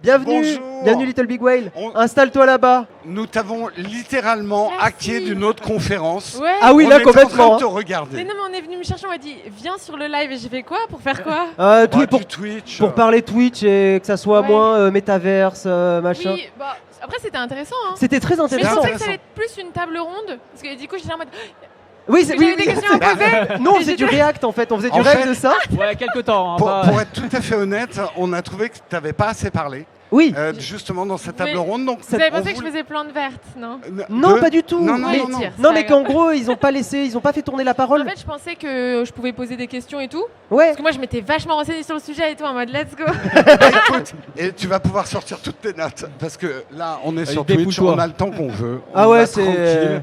Bienvenue, Bonjour. bienvenue Little Big Whale. Installe-toi là-bas. Nous t'avons littéralement hacké d'une autre conférence. Ouais. Ah oui, On là était en complètement. train de te regarder. Mais non, mais on est venu me chercher, on m'a dit viens sur le live et j'ai fait quoi pour faire quoi Tout Du Twitch. pour parler Twitch et que ça soit Ouais. moins métaverse, machin. Oui, bah après c'était intéressant. Hein. C'était très Mais je intéressant. pensais que ça allait être plus une table ronde parce que du coup j'étais en mode Oui, Parce que j'avais des questions à poser. Nous, on faisait du React en fait. On faisait du En React fait- de ça. Ouais, quelques temps. Hein, Pour être tout à fait honnête, on a trouvé que tu n'avais pas assez parlé, Oui. justement dans cette Mais- table ronde. Donc, vous avez on pensé que je voulait- faisais plante verte, non Non, De- pas du tout. Non, non, mais, non, non. Tire, c'est non, pas mais grave. qu'en gros, ils ont pas fait tourner la parole. En fait, je pensais que je pouvais poser des questions et tout. Ouais. Parce que moi, je m'étais vachement renseignée sur le sujet et tout, en mode let's go. Bah, écoute, et tu vas pouvoir sortir toutes tes notes parce que là, on est sur Twitch, dépouille-toi. on a le temps qu'on veut. Ah on ouais, va c'est. tranquille.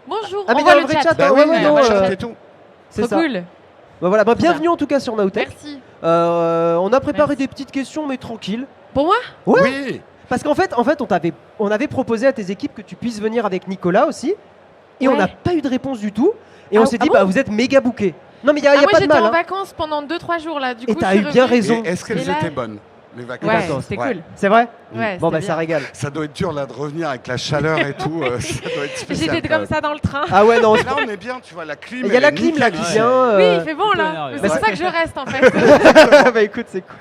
Bonjour, Ah, mais on voit dans le le vrai chat. chat, Bah ah oui, ouais, ouais, il y a non, le chat et tout. C'est Trop ça. cool. Bah voilà, bah, Trop bien. bienvenue en tout cas sur Nowtech. Merci. On a préparé Merci. des petites questions, mais tranquille. Pour moi Ouais. Oui. Parce qu'en fait, on avait proposé à tes équipes que tu puisses venir avec Nicolas aussi, et on Ouais. n'a pas eu de réponse du tout. Et Ah, on s'est dit, ah bon bah vous êtes méga bookés. Non mais il y a Moi, pas de j'étais mal. en Hein. vacances pendant 2-3 jours là. Du Et coup, t'as je eu suis bien revenue. raison. Et est-ce qu'elles Et là- étaient bonnes, les vacances Ouais, D'accord. c'était Ouais. cool. C'est vrai. Ouais, Bon bah c'était ça bien. régale. Ça doit être dur là de revenir avec la chaleur et tout. Ça doit être spécial. J'étais quand comme même. ça dans le train. Ah ouais non. Là, on est bien, tu vois, la clim. Il y a elle la est clim là nickel qui ici. vient. Oui, il fait bon peu là. énervé. C'est Bah, pour ça que je reste en fait. Bah écoute, c'est cool.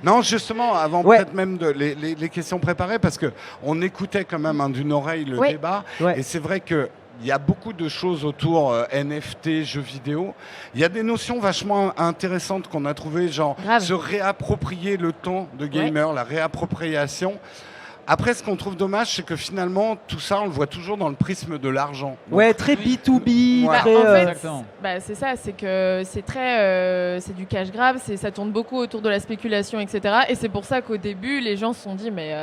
Non, justement, avant Ouais. peut-être même les questions préparées, parce que on écoutait quand même d'une oreille le Ouais. débat, Ouais. et c'est vrai que il y a beaucoup de choses autour NFT, jeux vidéo. Il y a des notions vachement intéressantes qu'on a trouvées, genre Grave. se réapproprier le temps de gamer, la réappropriation. Après, ce qu'on trouve dommage, c'est que finalement, tout ça, on le voit toujours dans le prisme de l'argent. Donc, Ouais, très B2B, Bah, très. en fait, Exactement. bah, c'est ça, c'est que c'est très, c'est du cash grab, ça tourne beaucoup autour de la spéculation, etc. Et c'est pour ça qu'au début, les gens se sont dit, mais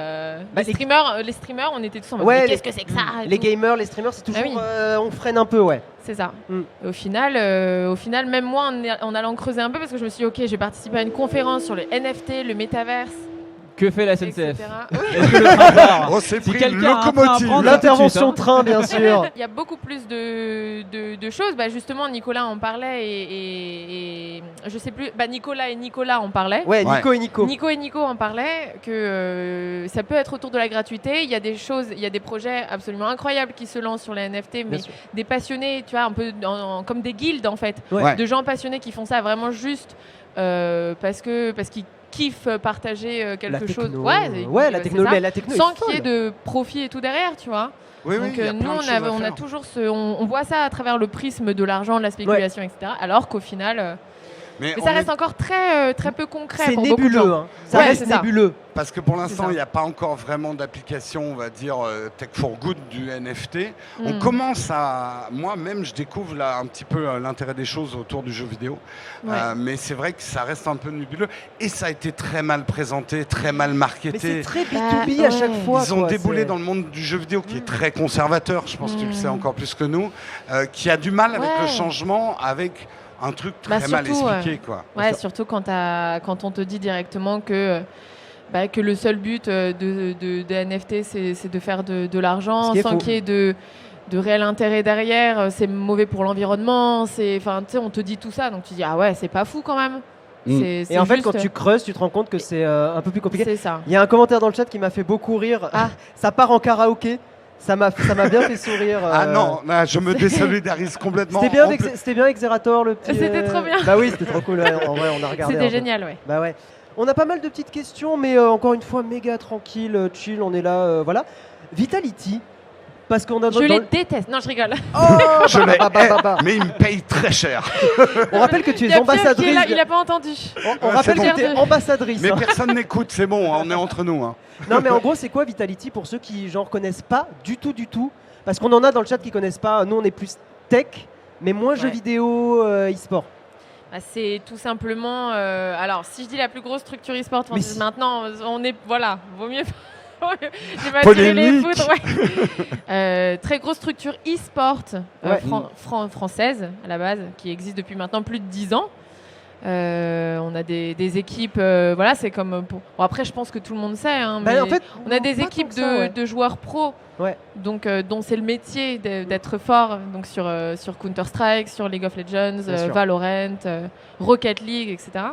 Bah, les streamers, on était tous en mode, Ouais, mais qu'est-ce que c'est que ça et les tout. gamers, les streamers, c'est toujours. Ah oui. On freine un peu, ouais. C'est ça. Mm. Et au final, même moi, en allant creuser un peu, parce que je me suis dit, ok, je vais participer à une conférence sur le NFT, le métaverse, Que fait la etc. SNCF Oui. Est-ce que le train part Oh, c'est Si pris quelqu'un a un train à locomotive. prendre, L'intervention tout de suite, train, bien sûr. Il y a beaucoup plus de choses. Bah, justement, Nicolas en parlait et je sais plus. Bah, Nicolas et Nicolas en parlaient. Ouais, Ouais. Nico et Nico. Nico et Nico en parlaient que ça peut être autour de la gratuité. Il y a des choses, il y a des projets absolument incroyables qui se lancent sur les NFT, mais Bien sûr. des passionnés, tu vois, un peu comme des guildes en fait, Ouais. de gens passionnés qui font ça vraiment juste parce qu'ils kiffent partager quelque chose. techno, Ouais, ouais, la c'est techno, ça. la techno. Sans est qu'il y ait folle. de profit et tout derrière, tu vois. Oui, oui, Donc il y a nous, plein de on choses à a faire. toujours on voit ça à travers le prisme de l'argent, de la spéculation, etc. Alors qu'au final, Mais mais on ça est- reste encore très très peu concret C'est pour beaucoup de nébuleux, gens. hein. Ça Ouais, reste c'est ça. nébuleux. Parce que pour C'est l'instant, ça. il n'y a pas encore vraiment d'application, on va dire, tech for good du NFT. On Mm. commence à... Moi-même, je découvre là un petit peu l'intérêt des choses autour du jeu vidéo. Ouais. Mais c'est vrai que ça reste un peu nébuleux. Et ça a été très mal présenté, très mal Mais marketé. c'est très Bah, B2B à chaque ouais. fois. Ils ont quoi, déboulé c'est- dans le monde du jeu vidéo qui est Mm. très conservateur, je pense que tu le sais Mm. encore plus que nous, qui a du mal avec Ouais. le changement, avec un truc Bah, très mal surtout, expliqué. Quoi. Ouais, surtout quand on te dit directement que le seul but de NFT, c'est de faire de Ce l'argent qui est sans faux. qu'il y ait de réel intérêt derrière. C'est mauvais pour l'environnement. On te dit tout ça. Donc tu dis, ah ouais, c'est pas fou quand même. Mm. C'est Et en fait, juste- quand tu creuses, tu te rends compte que c'est un peu plus compliqué. C'est ça. Il y a un commentaire dans le chat qui m'a fait beaucoup rire. Ah. Ça part en karaoké. Ça m'a bien fait sourire. Ah non, là, je me désolidarise complètement. C'était bien, En plus- c'était bien avec Xerator, le petit. C'était trop bien. Bah oui, c'était trop cool. Ouais, en vrai, on a regardé. un C'était peu. génial, ouais. Bah ouais. On a pas mal de petites questions, mais encore une fois, méga tranquille, chill. On est là, voilà. Vitality, parce qu'on a Je dans les le- déteste. Non, je rigole. Oh, Je l'ai. bah. Mais il me paye très cher. On rappelle que tu Il y es a Pierre qui est ambassadrice. là, il a pas entendu. On Ouais, rappelle c'est que tu es bon. ambassadrice. Mais hein. personne n'écoute, c'est bon, hein, on est entre nous. Hein. Non, mais en gros, c'est quoi Vitality pour ceux qui genre connaissent pas du tout? Parce qu'on en a dans le chat qui connaissent pas. Nous, on est plus tech, mais moins jeux Ouais. vidéo, e-sport. Bah, c'est tout simplement. Alors, si je dis la plus grosse structure e-sport Mais française si. maintenant, on est. Voilà, vaut mieux. J'ai pas tiré les Polémique. foudres, ouais. Très grosse structure e-sport Ouais. française à la base, qui existe depuis maintenant plus de 10 ans. On a des équipes. Voilà, c'est comme. Bon, après, je pense que tout le monde sait. Hein, Bah, mais en fait, on a des pas équipes tant que ça, ouais. de joueurs pros. Ouais. Donc, dont c'est le métier d'être fort, donc sur Counter-Strike, sur League of Legends, Bien sûr. Valorant, Rocket League, etc.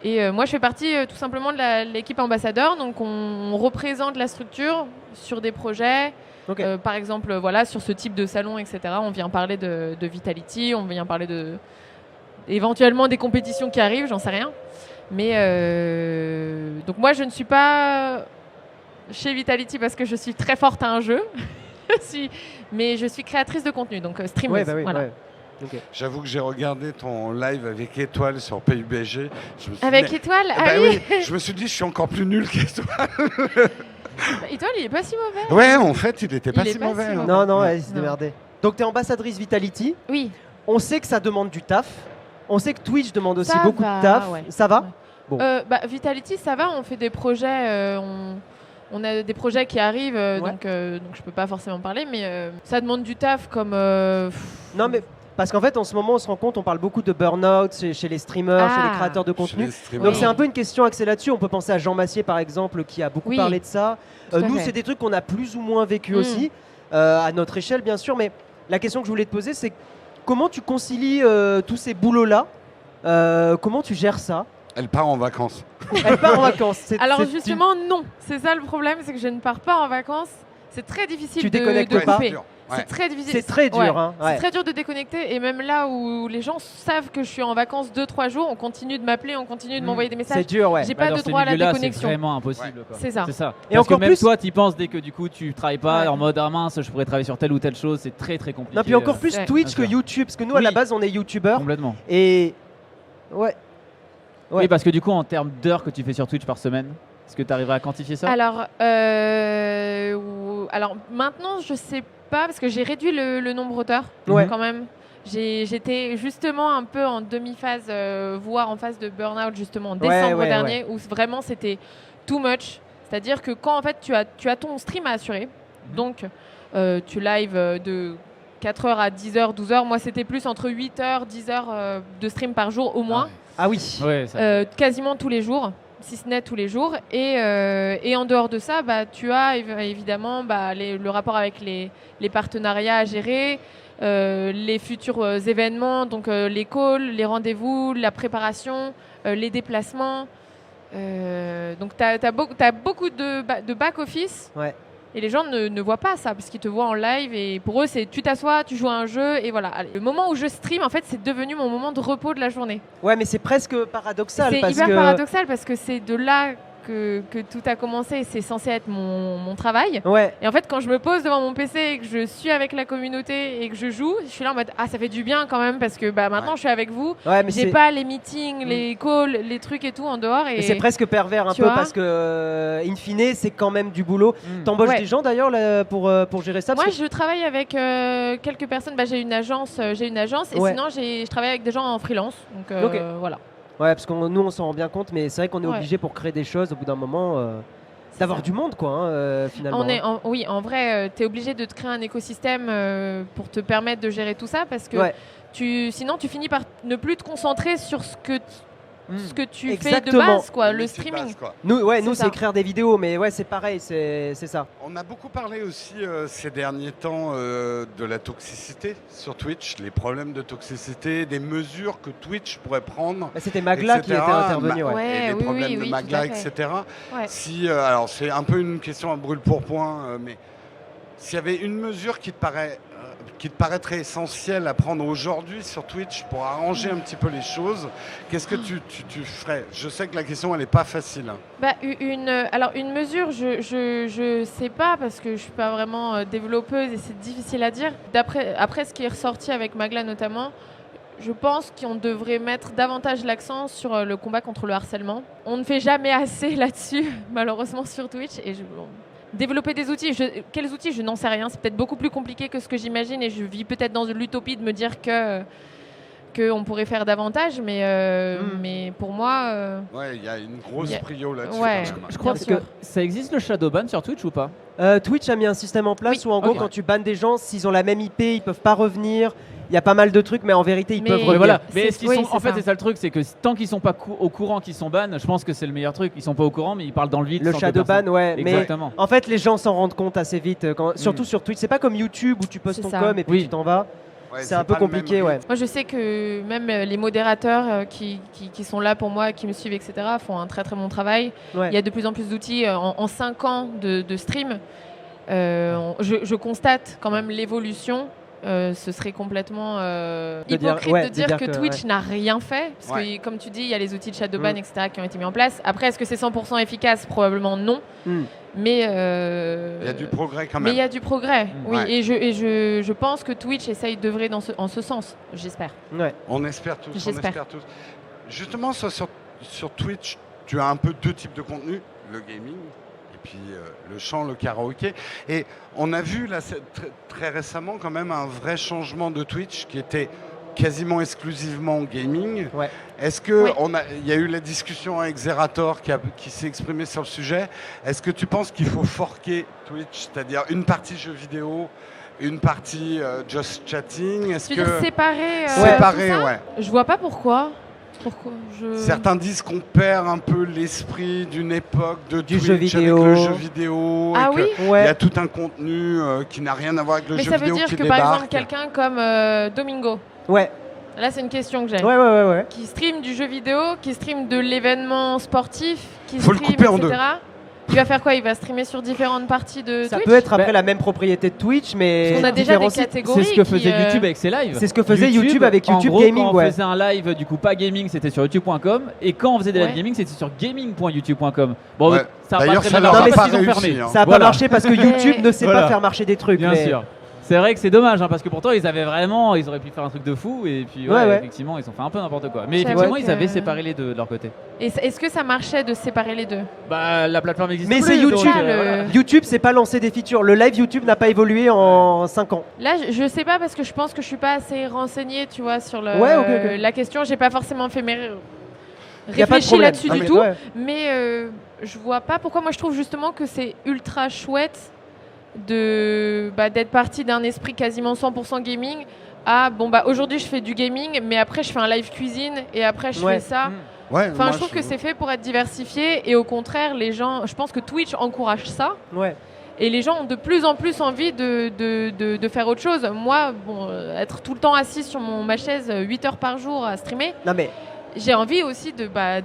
Et moi, je fais partie tout simplement de l'équipe ambassadeur. Donc, on représente la structure sur des projets. Ok. Par exemple, voilà, sur ce type de salon, etc. On vient parler de Vitality, on vient parler éventuellement des compétitions qui arrivent, j'en sais rien. Mais donc moi, je ne suis pas chez Vitality parce que je suis très forte à un jeu. Mais je suis créatrice de contenu, donc streameuse. Ouais, bah oui, voilà. ouais. Ok. J'avoue que j'ai regardé ton live avec Étoile sur PUBG. Je me suis dit, Avec mais- Étoile, Eh ah ben oui. oui, je me suis dit, je suis encore plus nul qu'Étoile. Étoile, il est pas si mauvais. Ouais, en fait, il était pas Il est si pas mauvais. si hein. mauvais. Non, non, Ouais. elle s'est Non. démerdée. Donc, tu es ambassadrice Vitality. Oui. On sait que ça demande du taf. On sait que Twitch demande aussi Ça beaucoup va, de taf. ouais. Ça va Ouais. Bon. Vitality, ça va. On fait des projets. On a des projets qui arrivent, Ouais. donc je peux pas forcément parler, mais ça demande du taf comme. Non, mais parce qu'en fait, en ce moment, on se rend compte, on parle beaucoup de burn-out chez les streamers, chez les Ah. créateurs de Chez contenu. les streamers. Donc Oui. c'est un peu une question axée là-dessus. On peut penser à Jean Massier par exemple qui a beaucoup Oui. parlé de ça. Tout à Nous fait. c'est des trucs qu'on a plus ou moins vécu Mm. aussi à notre échelle bien sûr. Mais la question que je voulais te poser c'est comment tu concilies tous ces boulots-là. Comment tu gères ça? Elle part en vacances. Elle part en vacances. Alors c'est justement, non. C'est ça le problème, c'est que je ne pars pas en vacances. C'est très difficile Tu de déconnectes de pas couper. dur. C'est Ouais. très difficile. C'est très dur. Ouais. Hein, ouais. C'est très dur de déconnecter et même là où les gens savent que je suis en vacances 2-3 jours, on continue de m'appeler, on continue de m'envoyer des messages. C'est dur, ouais. J'ai Bah, pas dans de ces droit à la milieux-là, déconnexion. C'est vraiment impossible. quoi. C'est ça. C'est ça. Et Parce encore que même plus- toi, tu penses dès que du coup tu travailles pas Ouais. en mode ah mince, je pourrais travailler sur telle ou telle chose, c'est très très compliqué. Non puis encore plus Ouais. Twitch que Bien sûr. YouTube parce que nous à la Oui. base on est YouTubeurs Complètement. et ouais. Ouais. Oui, parce que du coup, en termes d'heures que tu fais sur Twitch par semaine, est-ce que tu arriverais à quantifier ça? Alors maintenant, je sais pas parce que j'ai réduit le nombre d'heures Ouais. quand même. J'étais justement un peu en demi-phase, voire en phase de burn-out justement en décembre ouais, dernier, où vraiment c'était too much. C'est-à-dire que quand en fait tu as ton stream à assurer, donc tu live de 4h à 10h, 12h. Moi, c'était plus entre 8h, 10h de stream par jour au moins. Ah oui. Ouais, ça- Quasiment tous les jours, si ce n'est tous les jours. Et en dehors de ça, bah, tu as évidemment le rapport avec les partenariats à gérer, les futurs événements, donc les calls, les rendez-vous, la préparation, les déplacements. Donc tu as beaucoup de back-office. Ouais. Et les gens ne voient pas ça parce qu'ils te voient en live et pour eux c'est tu t'assois, tu joues à un jeu et voilà. Allez. Le moment où je stream en fait c'est devenu mon moment de repos de la journée. Ouais mais c'est presque paradoxal C'est parce hyper que paradoxal parce que c'est de là que tout a commencé et c'est censé être mon travail. ouais. Et en fait quand je me pose devant mon PC et que je suis avec la communauté et que je joue, je suis là en mode ah ça fait du bien quand même parce que bah, maintenant Ouais. je suis avec vous. Ouais mais J'ai c'est pas les meetings, les calls, les trucs et tout en dehors. mais Et c'est presque pervers un Tu peu vois parce que in fine c'est quand même du boulot. Mm. T'embauches Ouais. des gens d'ailleurs là, pour gérer ça moi, parce que- je travaille avec quelques personnes. Bah, j'ai une agence et Ouais. sinon, je travaille avec des gens en freelance. Donc Ok. voilà. Ouais parce que nous on s'en rend bien compte mais c'est vrai qu'on est Ouais. obligé pour créer des choses au bout d'un moment d'avoir du monde quoi hein, finalement. Oui, en vrai, tu es obligé de te créer un écosystème pour te permettre de gérer tout ça parce que Ouais. sinon, tu finis par ne plus te concentrer sur ce que tu fais de Exactement. base, quoi, le métier de streaming. base, quoi. Nous C'est c'est ça. écrire des vidéos mais ouais c'est pareil c'est ça. On a beaucoup parlé aussi ces derniers temps de la toxicité sur Twitch, les problèmes de toxicité, des mesures que Twitch pourrait prendre. Bah, c'était Magla qui était etc. intervenu ouais. Ouais, et les oui, problèmes oui, de oui, Magla, tout à fait. etc. Ouais. Si, alors c'est un peu une question à brûle-pourpoint, mais s'il y avait une mesure qui te paraîtrait essentielle à prendre aujourd'hui sur Twitch pour arranger un petit peu les choses, qu'est-ce que tu ferais? Je sais que la question elle n'est pas facile. Hein. Bah, une mesure, je sais pas parce que je suis pas vraiment développeuse et c'est difficile à dire. Après ce qui est ressorti avec Magla notamment, je pense qu'on devrait mettre davantage l'accent sur le combat contre le harcèlement. On ne fait jamais assez là-dessus, malheureusement sur Twitch. Et développer des outils, quels outils, je n'en sais rien. C'est peut-être beaucoup plus compliqué que ce que j'imagine et je vis peut-être dans l'utopie de me dire qu'on pourrait faire davantage, mais pour moi, Ouais, il y a une grosse Yeah. prio là-dessus. Ouais. quand même. Je crois Bien que sûr. ça existe le shadowban sur Twitch ou pas? Twitch a mis un système en place Oui. où en gros Ok. quand tu bannes des gens s'ils ont la même IP ils peuvent pas revenir. Il y a pas mal de trucs mais en vérité ils Mais- peuvent Mais revenir. voilà. C'est- Mais est-ce qu'ils oui, sont c'est en fait ça. c'est ça le truc, c'est que tant qu'ils sont pas au courant qu'ils sont ban, je pense que c'est le meilleur truc. Ils sont pas au courant mais ils parlent dans le vide. Le sans que shadowban personne- ouais mais Exactement. en fait les gens s'en rendent compte assez vite surtout sur Twitch c'est pas comme YouTube où tu postes C'est ton ça. com et puis Oui. tu t'en vas. Ouais, c'est un peu pas le même compliqué, ouais. Moi, je sais que même les modérateurs qui sont là pour moi, qui me suivent, etc., font un très très bon travail. Ouais. Il y a de plus en plus d'outils. En 5 ans de stream, je constate quand même l'évolution. Ce serait complètement hypocrite de dire que Twitch n'a rien fait. Parce que, comme tu dis, il y a les outils de chat de ban, etc., qui ont été mis en place. Après, est-ce que c'est 100% efficace? Probablement non. Mais il y a du progrès quand même. Mais il y a du progrès, oui. Ouais. Et je pense que Twitch essaye d'œuvrer en ce sens, j'espère. Ouais. On espère tous. J'espère. On espère tous. Justement, sur Twitch, tu as un peu 2 types de contenu, le gaming et puis le chant, le karaoké. Et on a vu là très récemment quand même un vrai changement de Twitch qui était quasiment exclusivement gaming. Ouais. Est-ce que il y a eu la discussion avec Zerator qui s'est exprimé sur le sujet. Est-ce que tu penses qu'il faut forquer Twitch, c'est-à-dire une partie jeux vidéo, une partie just chatting? Est-ce Tu veux dire séparer séparer, tout ça? ouais. Je vois pas pourquoi. Certains disent qu'on perd un peu l'esprit d'une époque de du Twitch jeu vidéo. avec le jeu vidéo. Ah et oui. Il y a tout un contenu qui n'a rien à voir avec le jeu vidéo qui Mais ça veut dire que débarque. par exemple quelqu'un comme Domingo. Ouais. Là, c'est une question que j'ai. Ouais. Qui stream du jeu vidéo, qui stream de l'événement sportif, qui Faut le stream, couper en etc. deux. Il va faire quoi? Il va streamer sur différentes parties de Ça Twitch? peut être après la même propriété de Twitch, mais Parce qu'on a déjà des différencié. catégories. C'est ce que qui, faisait YouTube avec ses lives. C'est ce que faisait YouTube avec en YouTube gros, Gaming, quand on ouais. faisait un live, du coup pas gaming, c'était sur youtube.com, et quand on faisait des live gaming, c'était sur gaming.youtube.com. Bon, Ouais. ça a D'ailleurs, pas très ça bien leur a marché pas parce qu'ils ont réussi, fermé. hein. Ça a pas Voilà. marché parce que YouTube ne sait Voilà. pas faire marcher des trucs. Bien mais... sûr. C'est vrai que c'est dommage, hein, parce que pourtant ils avaient vraiment, ils auraient pu faire un truc de fou, et puis Ouais. effectivement ils ont fait un peu n'importe quoi. Mais J'avoue effectivement que- ils avaient séparé les deux de leur côté. Et est-ce que ça marchait de séparer les deux? Bah la plateforme existe. Mais plus, c'est donc, YouTube. voilà. YouTube, c'est pas lancé des features. Le live YouTube n'a pas évolué en 5 ans. Là, je sais pas parce que je pense que je suis pas assez renseignée, tu vois, sur Ouais, ok. la question. J'ai pas forcément fait mes Y a pas de réfléchi problème. là-dessus Non, du mais tout. ouais. Mais je vois pas pourquoi. Moi, je trouve justement que c'est ultra chouette d'être parti d'un esprit quasiment 100% gaming à aujourd'hui je fais du gaming, mais après je fais un live cuisine et après je Ouais. fais ça. Ouais, Enfin, moi, je trouve que c'est fait pour être diversifié et au contraire, les gens, je pense que Twitch encourage ça. Ouais. Et les gens ont de plus en plus envie de faire autre chose. Moi, être tout le temps assis sur ma chaise 8 heures par jour à streamer, Non mais j'ai envie aussi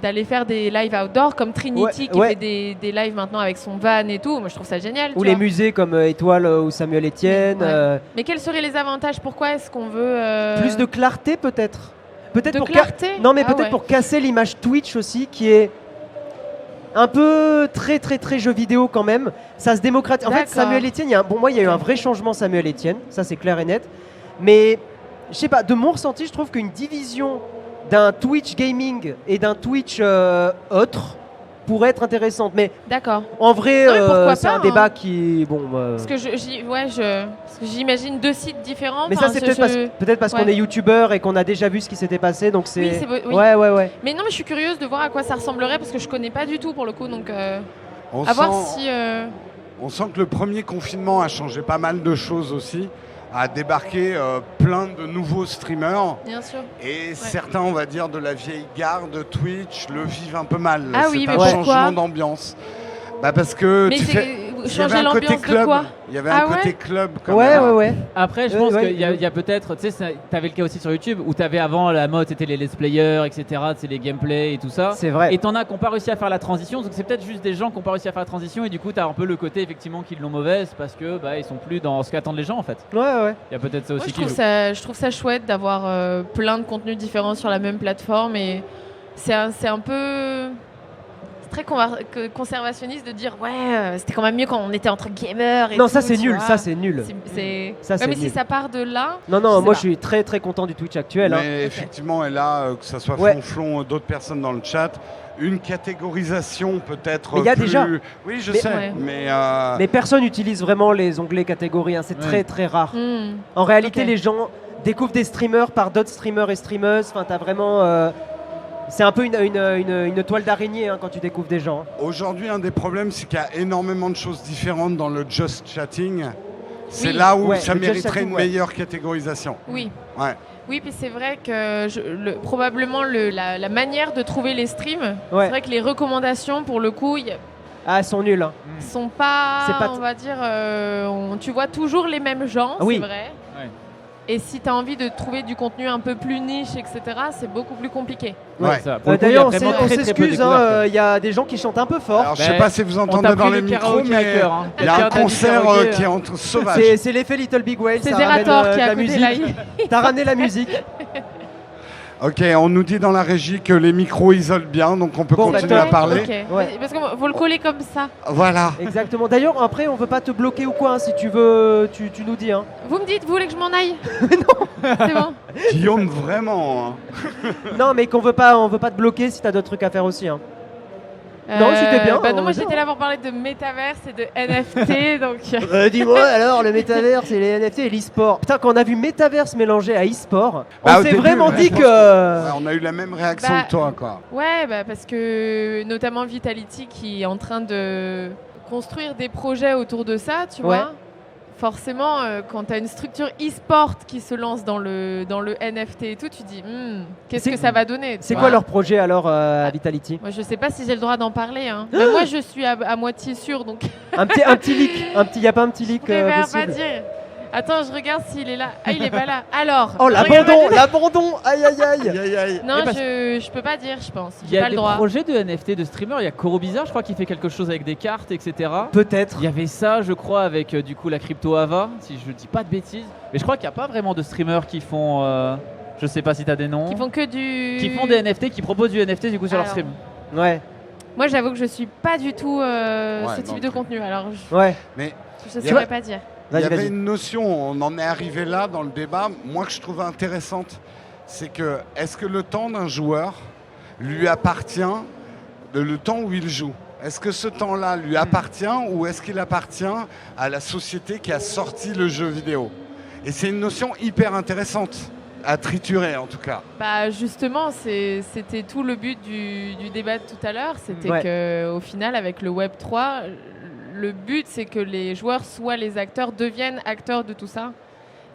d'aller faire des lives outdoor comme Trinity qui Ouais. fait des lives maintenant avec son van et tout. Moi, je trouve ça génial. ou tu les vois. musées comme Étoile ou Samuel Etienne. Ouais. Mais quels seraient les avantages? Pourquoi est-ce qu'on veut Plus de clarté peut-être. Peut-être de pour clarté? Non mais Ah peut-être ouais. pour casser l'image Twitch aussi qui est un peu très jeu vidéo quand même. Ça se démocratise. En fait, D'accord. Samuel Etienne, il y a eu un vrai changement Samuel Etienne, ça c'est clair et net. Mais je sais pas, de mon ressenti, je trouve qu'une division d'un Twitch gaming et d'un Twitch autre pourrait être intéressante. Mais D'accord. en vrai, Non, mais pourquoi c'est pas, un hein. débat qui Parce que parce que j'imagine 2 sites différents. Mais Enfin, ça c'est peut-être parce qu'on Ouais. est youtubeur et qu'on a déjà vu ce qui s'était passé, donc c'est. Oui, oui. Ouais. Mais non, mais je suis curieuse de voir à quoi ça ressemblerait parce que je connais pas du tout pour le coup. Donc, On à voir sent- si. On sent que le premier confinement a changé pas mal de choses aussi, a débarqué plein de nouveaux streamers. Bien sûr. Et certains, on va dire, de la vieille garde Twitch le vivent un peu mal. Ah C'est oui, un mais pourquoi changement d'ambiance. Parce que Mais tu c'est fais... il y avait changer un côté l'ambiance de club. quoi? Il y avait Ah un côté ouais club quand Ouais, même. ouais. Après, je pense Ouais, qu'il y a peut-être, tu sais, t'avais le cas aussi sur YouTube où t'avais avant la mode, c'était les let's players, etc., c'est les gameplays et tout ça. C'est vrai. Et t'en as qui n'ont pas réussi à faire la transition, donc c'est peut-être juste des gens qui n'ont pas réussi à faire la transition et du coup t'as un peu le côté effectivement qu'ils l'ont mauvaise parce que ils sont plus dans ce qu'attendent les gens en fait. Ouais. Il y a peut-être ça Moi, aussi je qui joue. je trouve ça chouette d'avoir plein de contenus différents sur la même plateforme et c'est un peu. Très conservationniste de dire c'était quand même mieux quand on était entre gamers et Non, tout, ça c'est tu nul, vois. ça c'est nul. Ça, c'est mais si nul. ça part de là. Non, sais moi pas. je suis très content du Twitch actuel. hein. Mais effectivement, et là, que ce soit Ouais. Flonflon, d'autres personnes dans le chat, une catégorisation peut-être Mais il y a plus... déjà. Oui, je Mais- sais, Ouais. Mais personne n'utilise vraiment les onglets catégories, hein, c'est Ouais. très rare. Hmm. En réalité, Ok. les gens découvrent des streamers par d'autres streamers et streameuses. Enfin, t'as vraiment. C'est un peu une toile d'araignée hein, quand tu découvres des gens. Aujourd'hui, un des problèmes, c'est qu'il y a énormément de choses différentes dans le just chatting. C'est Oui. là où Ouais, ça le just mériterait chatting, une ouais. meilleure catégorisation. Oui. Ouais. Oui, puis c'est vrai que probablement la manière de trouver les streams, Ouais. c'est vrai que les recommandations, pour le coup, Ah, elles sont nuls. hein. sont pas, C'est pas on va dire, tu vois toujours les mêmes gens, Ah oui. c'est vrai. Ouais. Et si tu as envie de trouver du contenu un peu plus niche, etc., c'est beaucoup plus compliqué. Ouais. Ça, pour le coup, il y a D'ailleurs, on vraiment très, très peu s'excuse, découvertes. il y a des gens qui chantent un peu fort. Alors, je sais pas si vous entendez dans les micros, mais il y a un concert qui est entre sauvage. C'est l'effet Little Big Whale. C'est ça ramène, Zerator qui est la à côté musique. là. T'as ramené la musique. Ok, on nous dit dans la régie que les micros isolent bien, donc on peut Bon, continuer bah, à parler. Ok. Ouais. Parce qu'il faut le coller comme ça. Voilà. Exactement. D'ailleurs, après, on veut pas te bloquer ou quoi. Hein, si tu veux, tu nous dis. Hein. Vous me dites, vous voulez que je m'en aille? Non. C'est bon. Guillaume, vraiment. Hein. Non, mais on veut pas te bloquer si t'as d'autres trucs à faire aussi. Hein. Non, c'était bien, Bah non, on moi va j'étais dire. là pour parler de métaverse et de NFT, donc. Dis-moi alors, le métaverse et les NFT et l'e-sport. Putain, quand on a vu métaverse mélangé à e-sport, Bah, on au s'est début, vraiment ouais, dit je pense que. Ouais, on a eu la même réaction Bah, que toi, quoi. Ouais, bah parce que notamment Vitality qui est en train de construire des projets autour de ça, tu Ouais. vois. Forcément, quand tu as une structure e-sport qui se lance dans le NFT et tout, tu dis qu'est-ce C'est- que ça va donner, tu C'est vois. quoi leur projet alors à Vitality? Moi, je sais pas si j'ai le droit d'en parler. Hein. Mais moi, je suis à moitié sûre, donc Un petit leak. Y a pas un petit leak je préfère pas possible? dire. Attends, je regarde s'il est là. Ah, il est pas là. Alors. Oh, je regarde l'abandon, pas- l'abandon. Aïe aïe aïe. Non, Mais parce- je peux pas dire, je pense. Il y J'ai a pas le des droit. projets de NFT de streamers. Il y a Koro Bizarre, je crois, qui fait quelque chose avec des cartes, etc. Peut-être. Il y avait ça, je crois, avec du coup la crypto Ava, si je dis pas de bêtises. Mais je crois qu'il n'y a pas vraiment de streamers qui font. Je sais pas si tu as des noms. Qui font que du. Qui font des NFT, qui proposent du NFT du coup sur leur Alors. stream. Ouais. Moi, j'avoue que je suis pas du tout ce dans type le de truc. contenu. Alors, Ouais. Mais je y a- saurais pas dire. il y Vas-y, avait vas-y. une notion, on en est arrivé là dans le débat, moi que je trouvais intéressante, c'est que est-ce que le temps d'un joueur lui appartient, le temps où il joue? Est-ce que ce temps-là lui appartient ou est-ce qu'il appartient à la société qui a sorti le jeu vidéo? Et c'est une notion hyper intéressante à triturer en tout cas. Bah justement, c'était tout le but du débat de tout à l'heure. C'était Ouais. que au final, avec le Web 3, le but c'est que les joueurs soient les acteurs, deviennent acteurs de tout ça.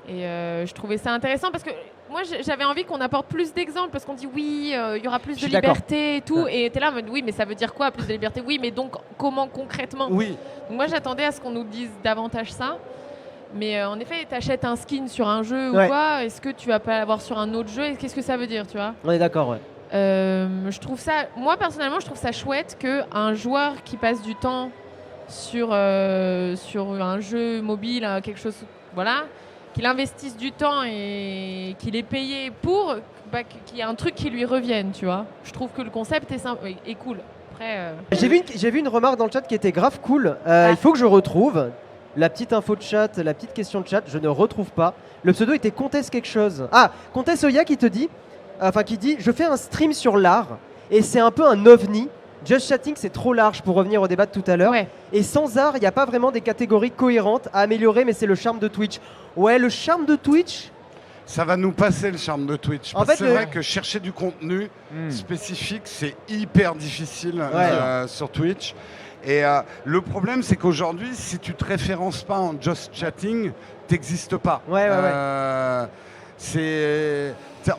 Et je trouvais ça intéressant parce que moi j'avais envie qu'on apporte plus d'exemples parce qu'on dit oui, il y aura plus Je de suis d'accord. liberté et tout. Ouais. Et t'es là en mode oui, mais ça veut dire quoi plus de liberté? Oui, mais donc comment concrètement? Oui, Donc moi j'attendais à ce qu'on nous dise davantage ça. Mais en effet, t'achètes un skin sur un jeu Ouais. ou quoi, est-ce que tu vas pas l'avoir sur un autre jeu? Et qu'est-ce que ça veut dire, tu vois? On est d'accord, ouais. Je trouve ça, moi personnellement, je trouve ça chouette qu'un joueur qui passe du temps sur un jeu mobile, quelque chose, voilà, qu'il investisse du temps et qu'il est payé pour, qu'il y a un truc qui lui revienne, tu vois. Je trouve que le concept est simple, est cool. Après, J'ai vu une remarque dans le chat qui était grave cool. Ah. Il faut que je retrouve la petite info de chat, la petite question de chat. Je ne retrouve pas. Le pseudo était Comtesse quelque chose. Ah, Comtesse Oya qui te dit, qui dit, je fais un stream sur l'art et c'est un peu un ovni. Just Chatting, c'est trop large pour revenir au débat de tout à l'heure. ouais. Et sans art, il n'y a pas vraiment des catégories cohérentes à améliorer, mais c'est le charme de Twitch. Ouais, le charme de Twitch. ça va nous passer le charme de Twitch. En Parce que fait, c'est vrai que chercher du contenu spécifique, c'est hyper difficile sur Twitch. Et le problème, c'est qu'aujourd'hui, si tu te références pas en Just Chatting, t'existes pas. Ouais.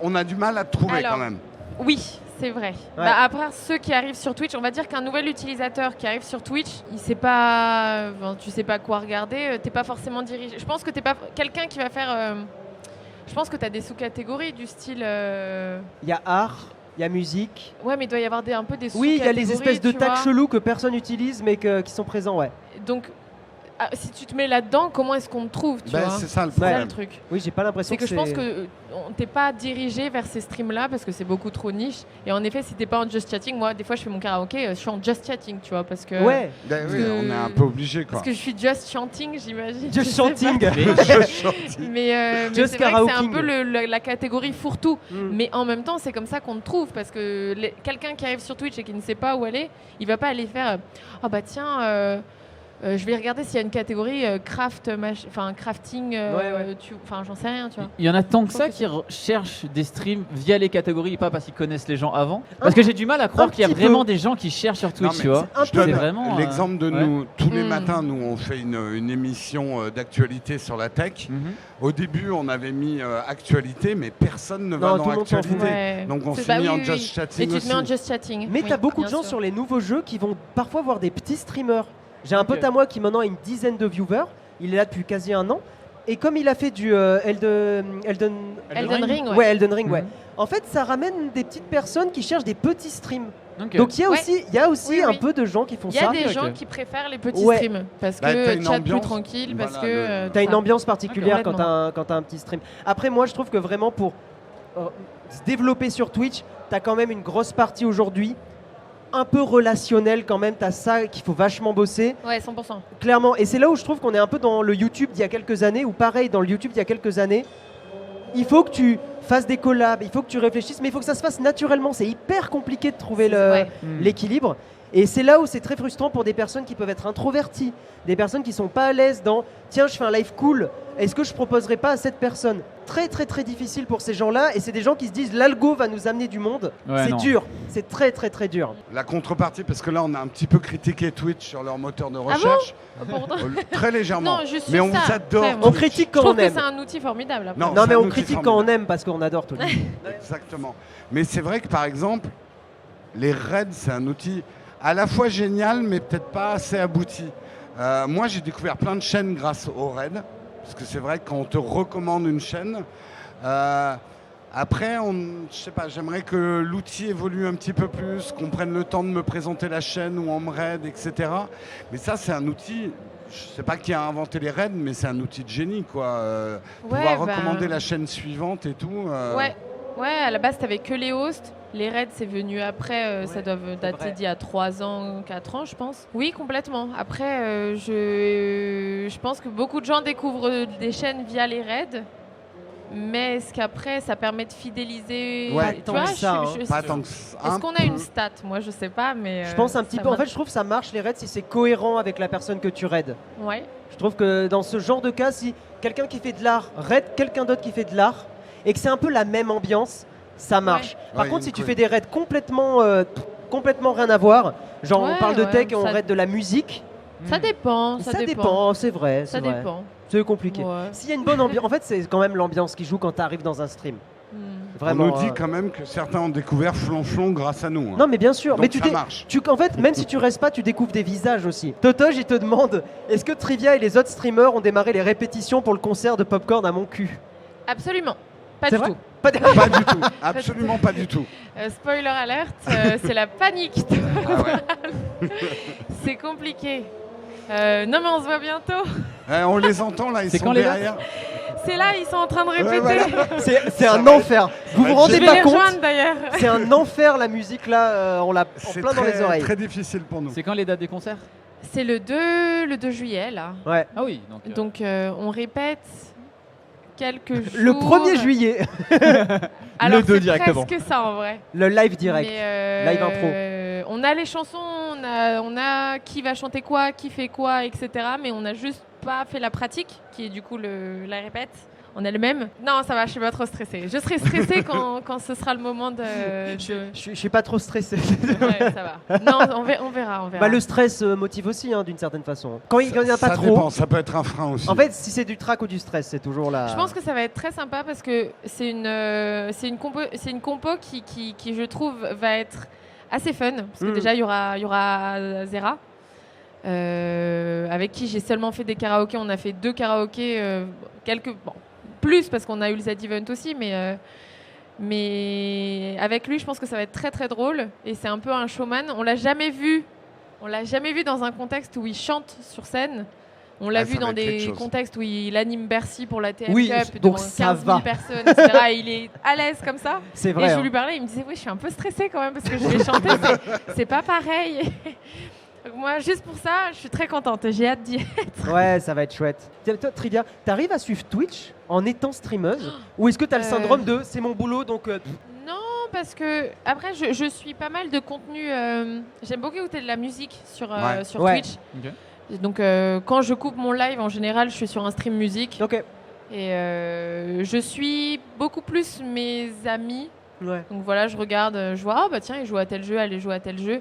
On a du mal à te trouver Alors, quand même. Oui, c'est vrai. Bah, après, ceux qui arrivent sur Twitch, on va dire qu'un nouvel utilisateur qui arrive sur Twitch, il sait pas, tu sais pas quoi regarder, t'es pas forcément dirigé. Je pense que t'es pas quelqu'un qui va faire. Je pense que tu as des sous-catégories du style. Il y a art, il y a musique. Ouais, mais il doit y avoir un peu des Oui, il y a les sous-catégories, espèces de tu tags vois. chelous que personne n'utilise, mais qui sont présents, ouais. Donc, si tu te mets là-dedans, comment est-ce qu'on te trouve, tu vois? C'est ça le C'est ça problème. le truc. Oui, j'ai pas l'impression C'est que je pense que t'es pas dirigé vers ces streams-là parce que c'est beaucoup trop niche. Et en effet, si t'es pas en Just Chatting, moi, des fois, je fais mon karaoké, je suis en Just Chatting, tu vois, parce que. Ouais, Ben oui, que- on est un peu obligé quoi. Parce que je suis Just Chanting, j'imagine. Just Je sais pas. Chanting. Mais Just c'est vrai que c'est un karaoking. peu la catégorie fourre-tout. Mm. Mais en même temps, c'est comme ça qu'on te trouve. Parce que quelqu'un qui arrive sur Twitch et qui ne sait pas où aller, il va pas aller faire ah bah tiens, je vais regarder s'il y a une catégorie crafting, Ouais. enfin j'en sais rien, tu vois. Il y en a tant que Je ça trouve que qui cherchent des streams via les catégories, pas parce qu'ils connaissent les gens avant. Parce que j'ai du mal à croire un qu'il y a petit vraiment peu. des gens qui cherchent sur Twitch, Non, mais tu vois. un Je peu. donne C'est vraiment, l'exemple de ouais. nous. Tous les Mm. matins, nous, on fait une émission d'actualité sur la tech. Mhm. Au début, on avait mis actualité, mais personne ne va Non, dans tout le monde s'en actualité. fout. Ouais. Donc on C'est- finit bah en oui, Just oui. Chatting Et tu te aussi. mets en Just Chatting. Mais Oui, t'as beaucoup de bien gens sûr. sur les nouveaux jeux qui vont parfois voir des petits streamers. J'ai un Ok. pote à moi qui maintenant a une dizaine de viewers. Il est là depuis quasi un an. Et comme il a fait du Elden Ring, ouais, Elden Ring, ouais. Mhm. En fait, ça ramène des petites personnes qui cherchent des petits streams. Ok. Donc il y a Ouais. aussi Oui, un oui. peu de gens qui font Il y ça. a des ok. gens qui préfèrent les petits Ouais. streams parce Bah, t'as que une chat plus ambiance. tranquille, parce Voilà, que T'as une ça- ambiance particulière quand complètement. t'as un petit stream. Après, moi, je trouve que vraiment pour se développer sur Twitch, t'as quand même une grosse partie aujourd'hui, un peu relationnelle quand même. T'as ça qu'il faut vachement bosser. Ouais, 100%. Clairement. Et c'est là où je trouve qu'on est un peu dans le YouTube d'il y a quelques années, ou pareil, dans le YouTube d'il y a quelques années. Il faut que tu fasses des collabs, il faut que tu réfléchisses, mais il faut que ça se fasse naturellement. C'est hyper compliqué de trouver Ouais. l'équilibre. Et c'est là où c'est très frustrant pour des personnes qui peuvent être introverties, des personnes qui sont pas à l'aise dans tiens, je fais un live cool, est-ce que je proposerais pas à cette personne? Très très très difficile pour ces gens-là, et c'est des gens qui se disent l'algo va nous amener du monde. Ouais, C'est non. dur, c'est très très très dur. La contrepartie, parce que là, on a un petit peu critiqué Twitch sur leur moteur de bon recherche. Pardon. Très légèrement. Non, juste mais sur on ça. vous adore. Après, On moi, critique Je quand trouve on que aime. c'est un outil formidable. après. Non, Non c'est mais un on outil critique quand formidable. on aime parce qu'on adore tout. Exactement. Mais c'est vrai que par exemple, les raids, c'est un outil à la fois génial, mais peut-être pas assez abouti. Moi, j'ai découvert plein de chaînes grâce aux raids, parce que c'est vrai que quand on te recommande une chaîne, après, je sais pas, j'aimerais que l'outil évolue un petit peu plus, qu'on prenne le temps de me présenter la chaîne ou on me raid, etc. Mais ça, c'est un outil. Je sais pas qui a inventé les raids, mais c'est un outil de génie, quoi. Pouvoir bah, recommander la chaîne suivante et tout. Ouais, à la base, t'avais que les hosts. Les raids, c'est venu après. Ça doit dater vrai. d'il y a 3 ans, 4 ans, je pense. Oui, complètement. Après, je pense que beaucoup de gens découvrent des chaînes via les raids. Mais est-ce qu'après, ça permet de fidéliser Ouais. tu Pas tant vois, que ça, Pas tant que ça. Est-ce Un qu'on a une peu. stat? Moi, je sais pas, mais. Je pense un petit ça peu. En m'a- fait, je trouve que ça marche les raids si c'est cohérent avec la personne que tu raides. Ouais. Je trouve que dans ce genre de cas, si quelqu'un qui fait de l'art raid quelqu'un d'autre qui fait de l'art et que c'est un peu la même ambiance, ça marche. Par Ouais, contre, il si y a tu une fais des raids complètement rien à voir, genre Ouais, on parle de ouais, tech et on ça- raid de la musique, Ça dépend. ça dépend, c'est vrai. Ça c'est vrai. dépend. C'est compliqué. Ouais. S'il y a une bonne ambiance, en fait, c'est quand même l'ambiance qui joue quand tu arrives dans un stream. Hmm. Vraiment. On nous dit quand même que certains ont découvert Flonflon grâce à nous. hein. Non, mais bien sûr. Donc mais tu ça marche. en fait, même si tu restes pas, tu découvres des visages aussi. Totoge, il te demande est-ce que Trivia et les autres streamers ont démarré les répétitions pour le concert de Popcorn à mon cul? Absolument. Pas C'est du vrai tout. Pas de- Pas du tout. Absolument pas du tout. Spoiler alert, c'est la panique. Ah ouais. C'est compliqué. Non mais on se voit bientôt. On les entend là, ils C'est sont quand les derrière. C'est là, ils sont en train de répéter. voilà. C'est Ça un va enfer. Vous va vous être rendez Je vais pas les compte rejoindre d'ailleurs. C'est un enfer la musique là, on l'a en C'est plein dans les oreilles. très difficile pour nous. C'est quand les dates des concerts? C'est le 2 juillet là. Ouais. Ah oui, donc. Donc on répète quelques jours. Le 1er juillet, Alors, le 2 c'est directement. presque ça en vrai. le live direct. Mais, Live impro. On a les chansons, on a qui va chanter quoi, qui fait quoi, etc. Mais on n'a juste pas fait la pratique, qui est du coup la répète. On a le même. Non, ça va, je suis pas trop stressée. Je serai stressée quand ce sera le moment de. Je suis pas trop stressé. Ouais, ça va. Non, on verra. Bah, le stress motive aussi hein, d'une certaine façon. Quand il n'y en a pas ça trop. dépend, ça peut être un frein aussi. En fait, si c'est du trac ou du stress, c'est toujours là. Je pense que ça va être très sympa parce que c'est une compo qui, je trouve, va être assez fun. Parce que déjà, il y aura Zera, avec qui j'ai seulement fait des karaokés. On a fait 2 karaokés, plus parce qu'on a eu le Z-Event aussi, mais avec lui, je pense que ça va être très très drôle. Et c'est un peu un showman. On l'a jamais vu dans un contexte où il chante sur scène. On l'a Ah, vu ça va dans être quelque des chose. contextes où il anime Bercy pour la TM Oui, Cup donc devant ça 15 000 va. personnes, etc. Et il est à l'aise comme ça. C'est Et vrai. je hein. lui parlais, il me disait oui, je suis un peu stressée quand même parce que je vais chanter, c'est pas pareil. Donc moi, juste pour ça, je suis très contente. J'ai hâte d'y être. Ouais, ça va être chouette. Tiens, toi, Trivia, t'arrives à suivre Twitch en étant streameuse ou est-ce que t'as le syndrome de c'est mon boulot donc Non, parce que après, je suis pas mal de contenu. J'aime beaucoup écouter de la musique sur Ouais. Twitch. Ok. Et donc, quand je coupe mon live, en général, je suis sur un stream musique. Ok. Et je suis beaucoup plus mes amis. Ouais. Donc voilà, je regarde, je vois, ah bah tiens, il joue à tel jeu, allez jouer à tel jeu.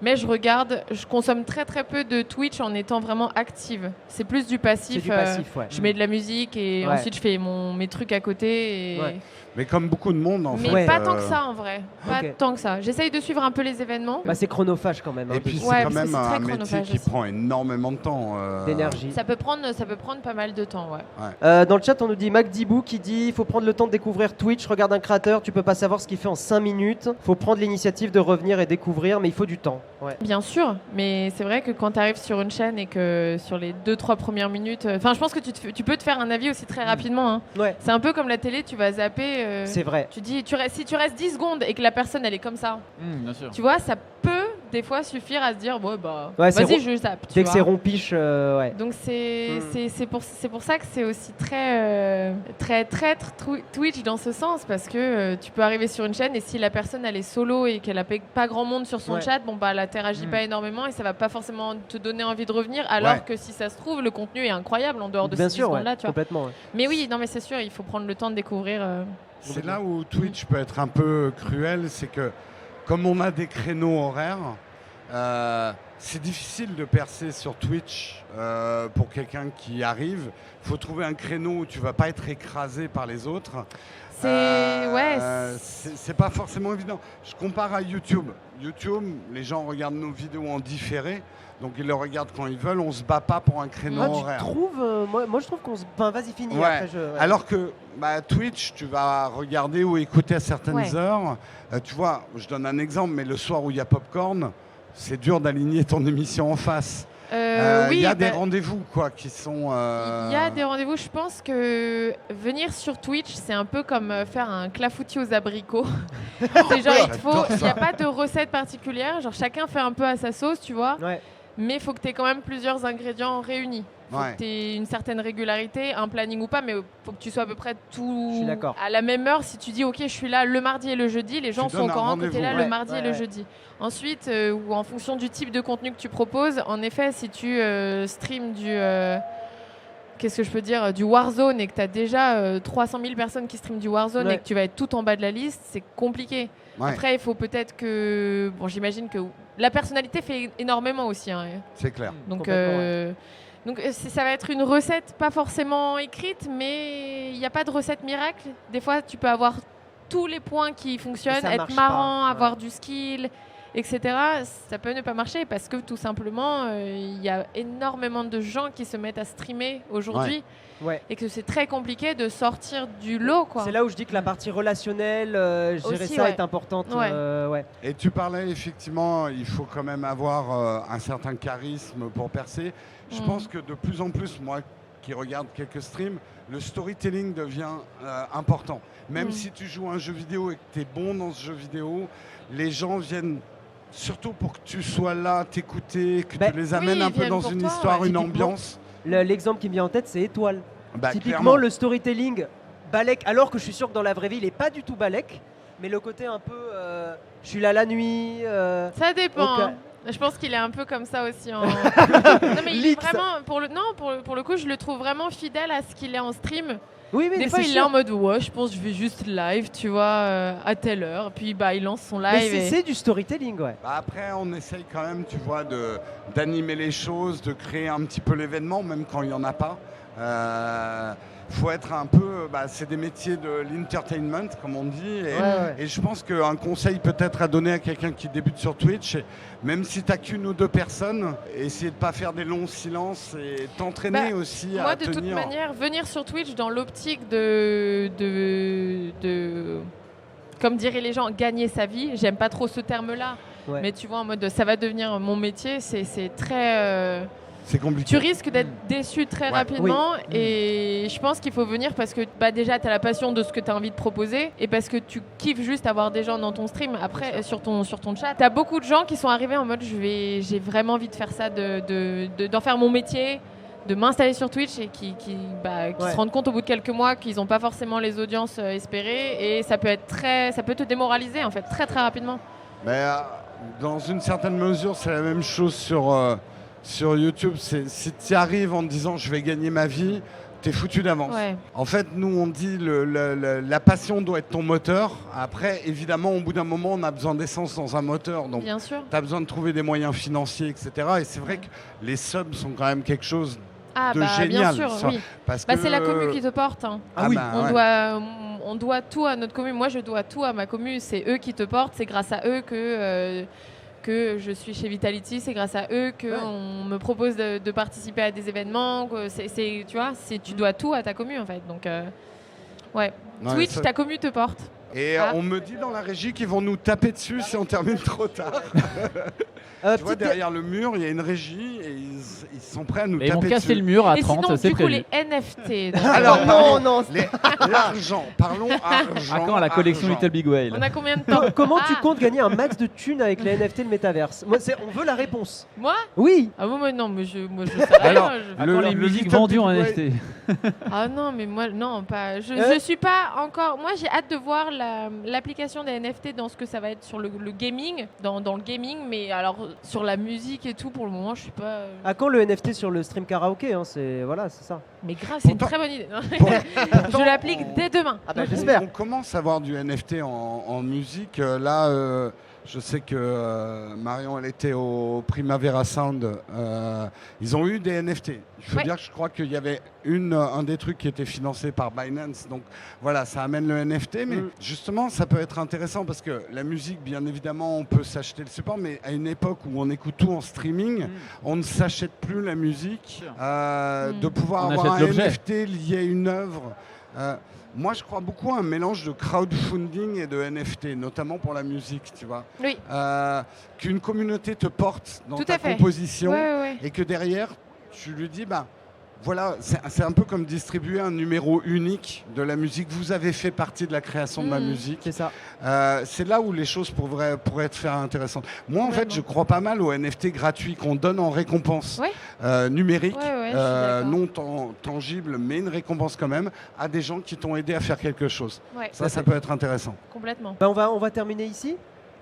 Mais je consomme très très peu de Twitch en étant vraiment active. C'est plus du passif. C'est du passif, ouais. Je mets de la musique et ensuite je fais mes trucs à côté. Ouais. Mais comme beaucoup de monde, en Mais fait. pas tant que ça en vrai. Pas Ok. tant que ça. J'essaye de suivre un peu les événements. Bah, c'est chronophage quand même. Et hein, puis, de- c'est Ouais, quand parce que même c'est très un métier chronophage qui aussi. prend énormément de temps. d'énergie. Ça peut prendre pas mal de temps, ouais. Dans le chat, on nous dit MacDibou qui dit il faut prendre le temps de découvrir Twitch. Regarde un créateur, tu peux pas savoir ce qu'il fait en 5 minutes. Faut prendre l'initiative de revenir et découvrir, mais il faut du temps. Ouais. Bien sûr, mais c'est vrai que quand tu arrives sur une chaîne et que sur les 2-3 premières minutes, je pense que tu peux te faire un avis aussi très rapidement. Hein. Ouais. C'est un peu comme la télé, tu vas zapper. C'est vrai. Tu dis, si tu restes 10 secondes et que la personne elle est comme ça, Bien sûr. tu vois, ça peut des fois suffire à se dire, ouais, bah, Ouais, c'est vas-y, ro- je zappe. tu Dès que vois. c'est rompiche, ouais. Donc c'est pour ça que c'est aussi très traître Twitch dans ce sens parce que tu peux arriver sur une chaîne et si la personne elle est solo et qu'elle a pas grand monde sur son Ouais. chat, bon bah elle interagit pas énormément et ça va pas forcément te donner envie de revenir alors Ouais. que si ça se trouve le contenu est incroyable en dehors de Bien ces 10 sûr, ouais, secondes là, tu vois. complètement. Ouais. Mais oui, non mais c'est sûr, il faut prendre le temps de découvrir. C'est là où Twitch peut être un peu cruel, c'est que comme on a des créneaux horaires, c'est difficile de percer sur Twitch pour quelqu'un qui arrive. Il faut trouver un créneau où tu vas pas être écrasé par les autres. C'est pas forcément évident. Je compare à YouTube. YouTube, les gens regardent nos vidéos en différé, donc ils le regardent quand ils veulent. On se bat pas pour un créneau Ah, tu horaire. trouves moi je trouve qu'on se. Enfin, vas-y, finis. Ouais. Après, Alors que Twitch, tu vas regarder ou écouter à certaines Ouais. heures. Tu vois, je donne un exemple, mais le soir où il y a Popcorn, c'est dur d'aligner ton émission en face. Oui, Il y a bah, des rendez-vous quoi, qui sont... il y a des rendez-vous. Je pense que venir sur Twitch, c'est un peu comme faire un clafoutis aux abricots. C'est genre, J'adore il n'y ça. a pas de recette particulière. Genre, chacun fait un peu à sa sauce, tu vois. Ouais. Mais il faut que tu aies quand même plusieurs ingrédients réunis. Il faut Ouais. que tu aies une certaine régularité, un planning ou pas, mais il faut que tu sois à peu près Je tout suis d'accord. à la même heure. Si tu dis, OK, je suis là le mardi et le jeudi, les gens sont donnes au un courant que tu es là rendez-vous. le Ouais, mardi et ouais, le ouais. jeudi. Ensuite, ou en fonction du type de contenu que tu proposes, en effet, si tu streams du... Qu'est-ce que je peux dire, du Warzone et que tu as déjà 300 000 personnes qui streament du Warzone Ouais. et que tu vas être tout en bas de la liste, c'est compliqué. Ouais, Après, il faut peut-être que... Bon, j'imagine que la personnalité fait énormément aussi. Hein. c'est clair. Donc, Complètement, ça va être une recette pas forcément écrite, mais il n'y a pas de recette miracle. Des fois, tu peux avoir tous les points qui fonctionnent, ça être marche marrant, pas, ouais. avoir du skill, etc. Ça peut ne pas marcher parce que tout simplement, il y a énormément de gens qui se mettent à streamer aujourd'hui Ouais. et que c'est très compliqué de sortir du lot, quoi. C'est là où je dis que la partie relationnelle, gérer Aussi, ça ouais. est importante. Ouais. Ouais. Et tu parlais effectivement, il faut quand même avoir un certain charisme pour percer. Je Mm. pense que de plus en plus, moi qui regarde quelques streams, le storytelling devient important. Même Mm. si tu joues à un jeu vidéo et que tu es bon dans ce jeu vidéo, les gens viennent surtout pour que tu sois là, t'écouter, que Ben, tu les amènes oui, un ils peu viennent dans pour une toi, histoire, ouais. une Typiquement, ambiance. L'exemple qui me vient en tête, c'est Étoile. Bah, Typiquement, clairement. le storytelling balèque, alors que je suis sûr que dans la vraie vie, il est pas du tout balèque, mais le côté un peu, je suis là la nuit. Ça dépend. Ok. Hein. Je pense qu'il est un peu comme ça aussi. Non, mais il est Leaks. vraiment, pour le coup, je le trouve vraiment fidèle à ce qu'il est en stream. Oui, oui, Des mais fois, c'est il est sûr. en mode ouais, je pense que je vais juste live, tu vois, à telle heure. Puis bah, il lance son Mais live. c'est du storytelling, ouais. Bah, après, on essaye quand même, tu vois, d'animer les choses, de créer un petit peu l'événement, même quand il n'y en a pas. Faut être un peu... c'est des métiers de l'entertainment, comme on dit. Et, Ouais. et je pense qu'un conseil peut-être à donner à quelqu'un qui débute sur Twitch, même si tu n'as qu'une ou deux personnes, essayer de ne pas faire des longs silences et t'entraîner aussi Moi, à de tenir. toute manière, venir sur Twitch dans l'optique de, comme diraient les gens, gagner sa vie. J'aime pas trop ce terme-là, Ouais. mais tu vois, en mode ça va devenir mon métier. C'est très. C'est compliqué. Tu risques d'être déçu très Ouais. rapidement Oui. et je pense qu'il faut venir parce que déjà tu as la passion de ce que tu as envie de proposer et parce que tu kiffes juste avoir des gens dans ton stream après sur ton chat. Tu as beaucoup de gens qui sont arrivés en mode j'ai vraiment envie de faire ça, d'en faire mon métier, de m'installer sur Twitch et qui Ouais. se rendent compte au bout de quelques mois qu'ils n'ont pas forcément les audiences espérées et ça peut te démoraliser en fait très très rapidement. Mais dans une certaine mesure, c'est la même chose sur YouTube. Si tu arrives en te disant je vais gagner ma vie, t'es foutu d'avance. Ouais. En fait, nous, on dit la passion doit être ton moteur. Après, évidemment, au bout d'un moment, on a besoin d'essence dans un moteur. Donc, Bien sûr. tu as besoin de trouver des moyens financiers, etc. Et c'est vrai que les subs sont quand même quelque chose Ah de bah génial. bien sûr, ça. oui. Parce Bah, que, c'est la commu qui te porte. Hein. Ah oui. On doit tout à notre commu. Moi, je dois tout à ma commu. C'est eux qui te portent. C'est grâce à eux que je suis chez Vitality. C'est grâce à eux qu'on me propose de participer à des événements. Tu vois, tu dois tout à ta commu en fait. Donc, ouais. Twitch, ta commu te porte. Et on me dit dans la régie qu'ils vont nous taper dessus si on termine trop tard. Tu vois, derrière le mur, il y a une régie et ils sont prêts à nous Mais ils vont taper casser dessus. le mur à Et 30, sinon, c'est du coup, prévu. les NFT. donc, Alors, non. l'argent. Parlons argent. À quand la collection argent. Little Big Whale? on a combien de temps? Comment tu Ah, comptes gagner un max de thunes avec les NFT de Metaverse? On veut la réponse. Moi? Oui. Ah bon, moi non, mais je sais rien. Alors, À quand les musiques vendues en NFT? Ah non, mais moi, non, pas. Je suis pas encore. Moi, j'ai hâte de voir l'application des NFT dans ce que ça va être sur le gaming, dans le gaming, mais alors sur la musique et tout, pour le moment, je suis pas. À quand le NFT sur le stream karaoké, hein, c'est ça. Mais grave, c'est une Pourtant- très bonne idée. Pourtant, Je l'applique dès demain. Ah bah j'espère. On commence à voir du NFT en musique. Là, je sais que Marion, elle était au Primavera Sound. Ils ont eu des NFT. Il faut Ouais. dire que je crois qu'il y avait un des trucs qui était financé par Binance. Donc voilà, ça amène le NFT. Mais justement, ça peut être intéressant parce que la musique, bien évidemment, on peut s'acheter le support. Mais à une époque où on écoute tout en streaming, on ne s'achète plus la musique. De pouvoir On avoir un achète l'objet. NFT lié à une œuvre. Moi, je crois beaucoup à un mélange de crowdfunding et de NFT, notamment pour la musique, tu vois. Oui. Qu'une communauté te porte dans Tout ta à fait. composition Ouais. et que derrière, tu lui dis, bah, voilà, c'est un peu comme distribuer un numéro unique de la musique. Vous avez fait partie de la création de ma musique. C'est ça. C'est là où les choses pourraient te faire intéressantes. Moi, en fait, Complètement. je crois pas mal aux NFT gratuits qu'on donne en récompense Ouais. numérique, Ouais, je suis d'accord. non tangible, mais une récompense quand même, à des gens qui t'ont aidé à faire quelque chose. Ouais, Ça peut être intéressant. complètement. Bah, on va terminer ici.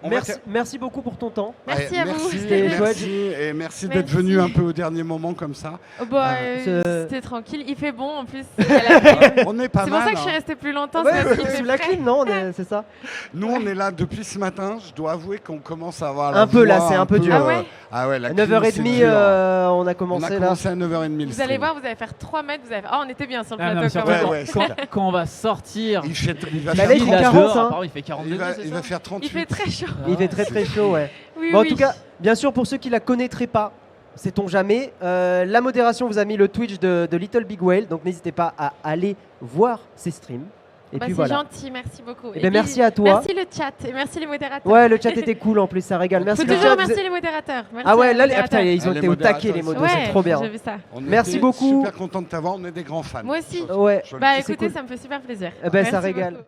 On va Merci beaucoup pour ton temps. Merci à vous. C'était chouette. Et merci d'être Merci. venu un peu au dernier moment comme ça. Oh, bah, ce- c'était tranquille. Il fait bon en plus. C'est la- On est pas C'est mal. pour ça que je suis hein. restée plus longtemps. Ouais, c'est parce qu'il sous fait la frais. clim, non, c'est ça. Nous, on est là depuis ce matin. Je dois avouer qu'on commence à avoir Un peu, là, voix c'est un peu dur. Ah ouais Ah ouais, la À clim, 9h30, c'est dur. on a On a commencé là. commencé à 9h30. le Vous allez stream. voir, vous allez faire 3 mètres. Vous allez... Oh, on était bien sur le Ah, non, plateau mais quand surtout, même. Ouais, quand, c'est clair. quand on va sortir, Il va Bah faire là, il fait 40, dehors, hein. apparemment, il fait 40 il degrés, va, c'est il ça va faire 38. Il fait très chaud. Il fait très très chaud, ouais. Oui, Bon, en oui. tout cas, bien sûr, pour ceux qui la connaîtraient pas, sait-on jamais, la modération vous a mis le Twitch de Little Big Whale, donc n'hésitez pas à aller voir ses streams. Et Bah, puis c'est voilà. gentil, merci beaucoup. Eh Et ben, puis, merci à toi. Merci le chat et merci les modérateurs. Ouais, le chat était cool en plus, ça régale. Merci Faut le toujours chat. remercier les modérateurs. Merci Ah ouais, à là, les putain, modérateurs. ils ont Les été au taquet, les modérateurs, modos, Ouais, c'est trop bien. J'ai vu ça. On Merci était beaucoup. Super content de t'avoir. On est des grands fans. Moi aussi. Ouais. Joli. Bah C'est écoutez, cool. ça me fait super plaisir. Eh ben, ça Merci régale. beaucoup.